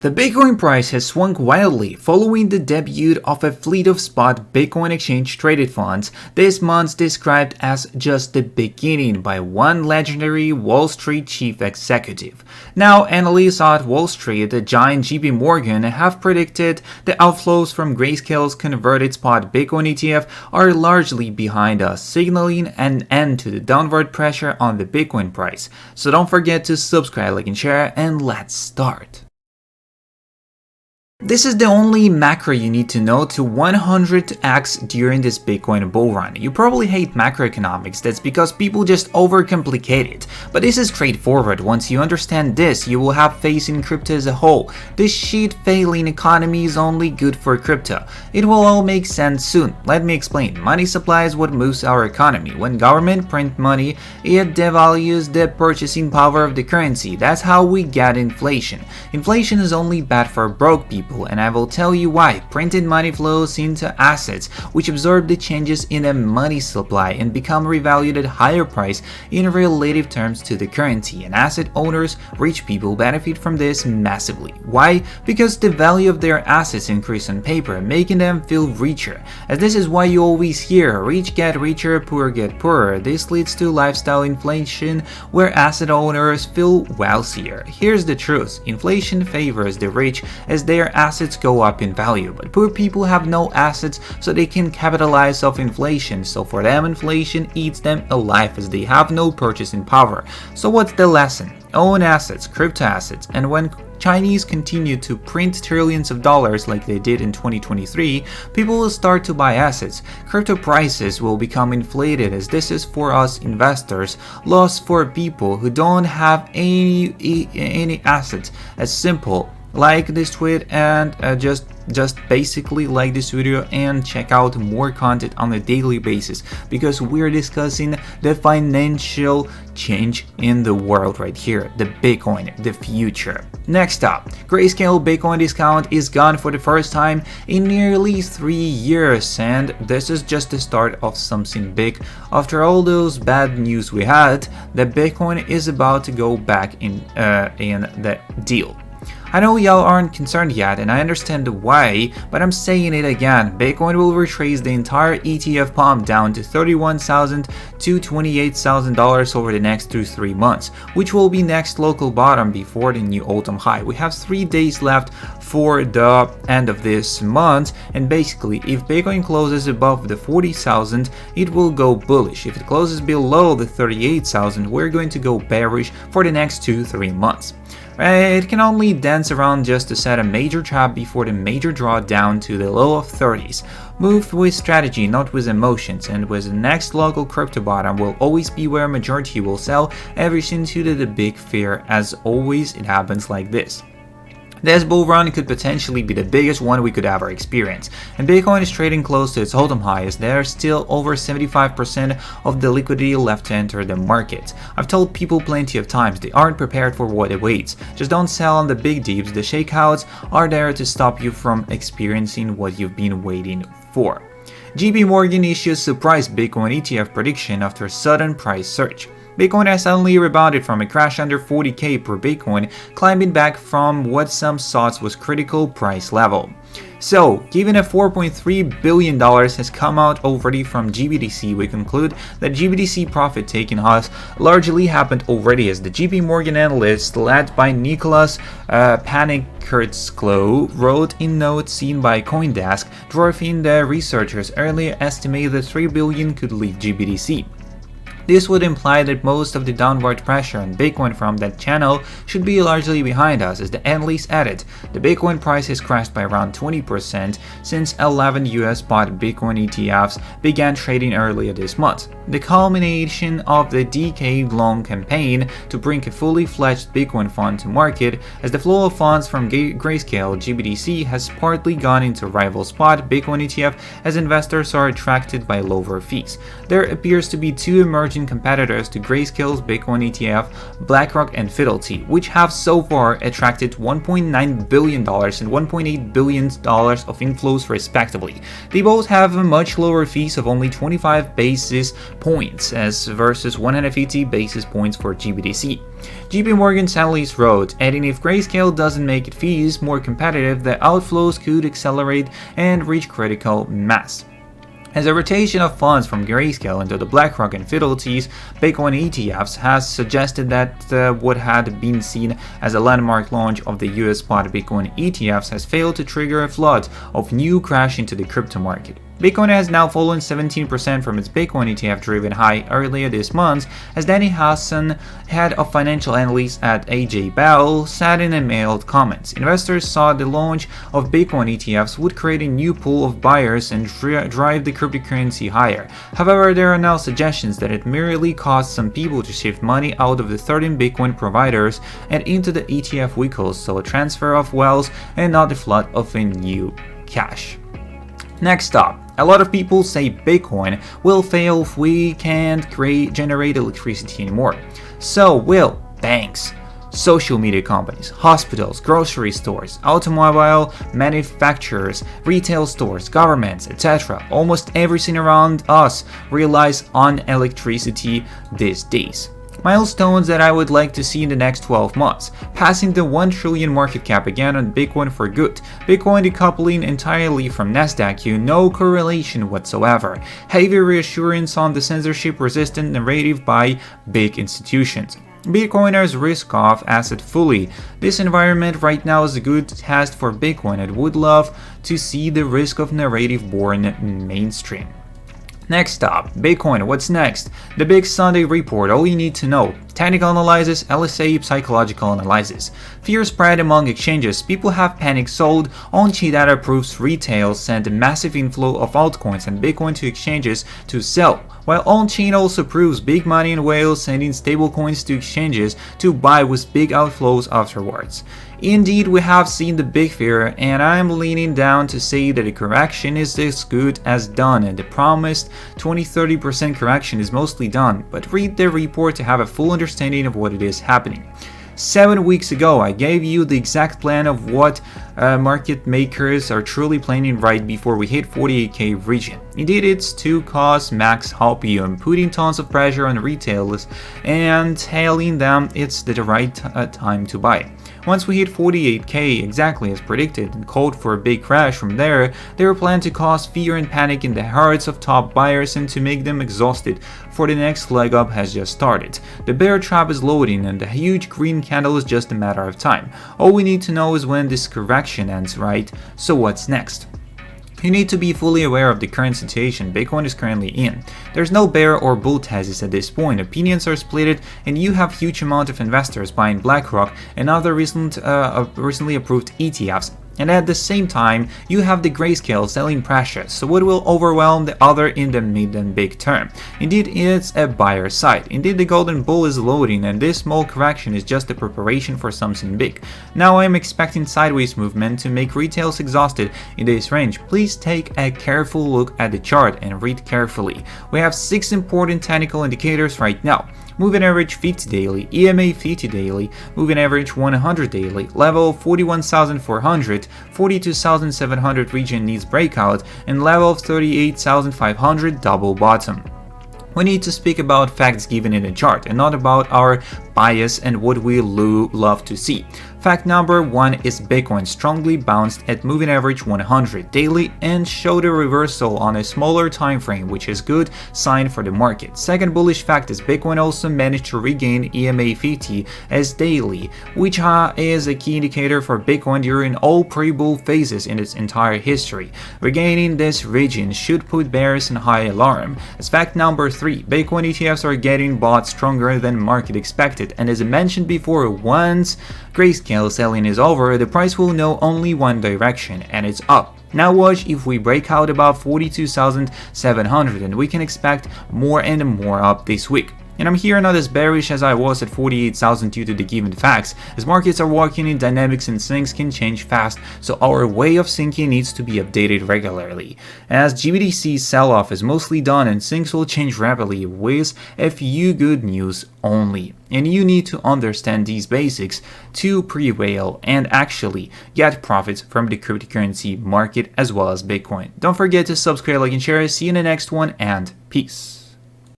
The Bitcoin price has swung wildly following the debut of a fleet of spot Bitcoin exchange-traded funds, this month described as just the beginning by one legendary Wall Street chief executive. Now, analysts at Wall Street, the giant Jpmorgan, have predicted the outflows from Grayscale's converted spot Bitcoin ETF are largely behind us, signaling an end to the downward pressure on the Bitcoin price. So don't forget to subscribe, like, and share, and let's start. This is the only macro you need to know to 100x during this Bitcoin bull run. You probably hate macroeconomics, that's because people just overcomplicate it. But this is straightforward. Once you understand this, you will have faith in crypto as a whole. This shit-failing economy is only good for crypto. It will all make sense soon. Let me explain. Money supply is what moves our economy. When government print money, it devalues the purchasing power of the currency. That's how we get inflation. Inflation is only bad for broke people, and I will tell you why. Printed money flows into assets, which absorb the changes in the money supply and become revalued at higher price in relative terms to the currency, and asset owners, rich people, benefit from this massively. Why? Because the value of their assets increase on paper, making them feel richer. As this is why you always hear, rich get richer, poor get poorer. This leads to lifestyle inflation, where asset owners feel wealthier. Here's the truth. Inflation favors the rich as their assets go up in value, but poor people have no assets, so they can capitalize off inflation. So for them, inflation eats them alive as they have no purchasing power. So what's the lesson? Own assets, crypto assets, and when Chinese continue to print trillions of dollars like they did in 2023, people will start to buy assets. Crypto prices will become inflated, as this is for us investors, loss for people who don't have any assets. As simple. Like this tweet and just basically like this video and check out more content on a daily basis, because we're discussing the financial change in the world right here, the Bitcoin, the future. Next up, Grayscale Bitcoin discount is gone for the first time in nearly 3 years, and this is just the start of something big. After all those bad news we had, the Bitcoin is about to go back in the deal. I know y'all aren't concerned yet, and I understand why, but I'm saying it again. Bitcoin will retrace the entire ETF pump down to $31,000 to $28,000 over the next 2 to 3 months, which will be next local bottom before the new autumn high. We have 3 days left for the end of this month, and basically if Bitcoin closes above the 40,000, it will go bullish. If it closes below the 38,000, we're going to go bearish for the next 2 to 3 months. It can only dance around just to set a major trap before the major drawdown to the low of 30s. Move with strategy, not with emotions, and with the next local crypto bottom will always be where majority will sell everything due to the big fear. As always, it happens like this. This bull run could potentially be the biggest one we could ever experience, and Bitcoin is trading close to its all-time high as there are still over 75% of the liquidity left to enter the market. I've told people plenty of times they aren't prepared for what awaits. Just don't sell on the big dips. The shakeouts are there to stop you from experiencing what you've been waiting for. Jpmorgan issues surprise Bitcoin ETF prediction after sudden price surge. Bitcoin has suddenly rebounded from a crash under 40k per Bitcoin, climbing back from what some thought was critical price level. So, given a $4.3 billion has come out already from GBTC, we conclude that GBTC profit taking has largely happened already, as the Jpmorgan analyst led by Nicholas Panickertsklo wrote in notes seen by CoinDesk, dwarfing the researchers' earlier estimate that $3 billion could leave GBTC. This would imply that most of the downward pressure on Bitcoin from that channel should be largely behind us, as the analyst added. The Bitcoin price has crashed by around 20% since 11 US spot Bitcoin ETFs began trading earlier this month. The culmination of the decade-long campaign to bring a fully fledged Bitcoin fund to market, as the flow of funds from Grayscale GBTC has partly gone into rival spot Bitcoin ETF as investors are attracted by lower fees. There appears to be two emerging allocation competitors to Grayscale's Bitcoin ETF, BlackRock and Fidelity, which have so far attracted $1.9 billion and $1.8 billion of inflows respectively. They both have much lower fees of only 25 basis points versus 150 basis points for GBTC. Jpmorgan's analyst wrote, adding if Grayscale doesn't make its fees more competitive, the outflows could accelerate and reach critical mass. As a rotation of funds from Grayscale into the BlackRock and Fidelity's Bitcoin ETFs has suggested that what had been seen as a landmark launch of the US spot Bitcoin ETFs has failed to trigger a flood of new crash into the crypto market. Bitcoin has now fallen 17% from its Bitcoin ETF-driven high earlier this month, as Danny Hassan, head of financial analysts at AJ Bell, said in a mailed comment. Investors saw the launch of Bitcoin ETFs would create a new pool of buyers and drive the cryptocurrency higher. However, there are now suggestions that it merely caused some people to shift money out of the 13 Bitcoin providers and into the ETF vehicles, so a transfer of wealth and not a flood of a new cash. Next up, a lot of people say Bitcoin will fail if we can't generate electricity anymore. So will banks, social media companies, hospitals, grocery stores, automobile manufacturers, retail stores, governments, etc. Almost everything around us relies on electricity these days. Milestones that I would like to see in the next 12 months. Passing the 1 trillion market cap again on Bitcoin for good. Bitcoin decoupling entirely from Nasdaq, no correlation whatsoever. Heavy reassurance on the censorship-resistant narrative by big institutions. Bitcoiners risk off asset fully. This environment right now is a good test for Bitcoin and would love to see the risk of narrative born mainstream. Next up, Bitcoin, what's next? The Big Sunday Report, all you need to know. Technical analysis, LSA, psychological analysis. Fear spread among exchanges. People have panic sold. On-chain data proves retail sent a massive inflow of altcoins and Bitcoin to exchanges to sell, while on-chain also proves big money in whales sending stablecoins to exchanges to buy with big outflows afterwards. Indeed, we have seen the big fear, and I'm leaning down to say that the correction is as good as done, and the promised 20-30% correction is mostly done, but read the report to have a full understanding of what it is happening. 7 weeks ago, I gave you the exact plan of what market makers are truly planning right before we hit 48k region. Indeed, it's to cause max hopium, putting tons of pressure on retailers and telling them it's the right time to buy. Once we hit 48k exactly as predicted and called for a big crash from there, they were planned to cause fear and panic in the hearts of top buyers and to make them exhausted, for the next leg up has just started. The bear trap is loading and the huge green candle is just a matter of time. All we need to know is when this correction ends, right? So what's next? You need to be fully aware of the current situation Bitcoin is currently in. There's no bear or bull thesis at this point, opinions are split, and you have huge amount of investors buying BlackRock and other recently approved ETFs. And at the same time, you have the Grayscale selling precious, so it will overwhelm the other in the mid and big term. Indeed, it's a buyer side. Indeed, the golden bull is loading, and this small correction is just a preparation for something big. Now I am expecting sideways movement to make retails exhausted in this range. Please take a careful look at the chart and read carefully. We have 6 important technical indicators right now. Moving average 50 daily, EMA 50 daily, moving average 100 daily, level 41,400, 42,700 region needs breakout, and level 38,500 double bottom. We need to speak about facts given in the chart and not about our bias and what we love to see. Fact number 1 is Bitcoin strongly bounced at moving average 100 daily and showed a reversal on a smaller time frame, which is good sign for the market. Second bullish fact is Bitcoin also managed to regain EMA 50 as daily, which is a key indicator for Bitcoin during all pre-bull phases in its entire history. Regaining this region should put bears in high alarm. As fact number 3, Bitcoin ETFs are getting bought stronger than market expected, and as I mentioned before, once Grayscale selling is over, the price will know only one direction, and it's up. Now watch if we break out above 42,700 and we can expect more and more up this week. And I'm here not as bearish as I was at 48,000 due to the given facts, as markets are working in dynamics and things can change fast, so our way of thinking needs to be updated regularly. As GBTC's sell-off is mostly done and things will change rapidly with a few good news only. And you need to understand these basics to prevail and actually get profits from the cryptocurrency market as well as Bitcoin. Don't forget to subscribe, like, and share. See you in the next one, and peace.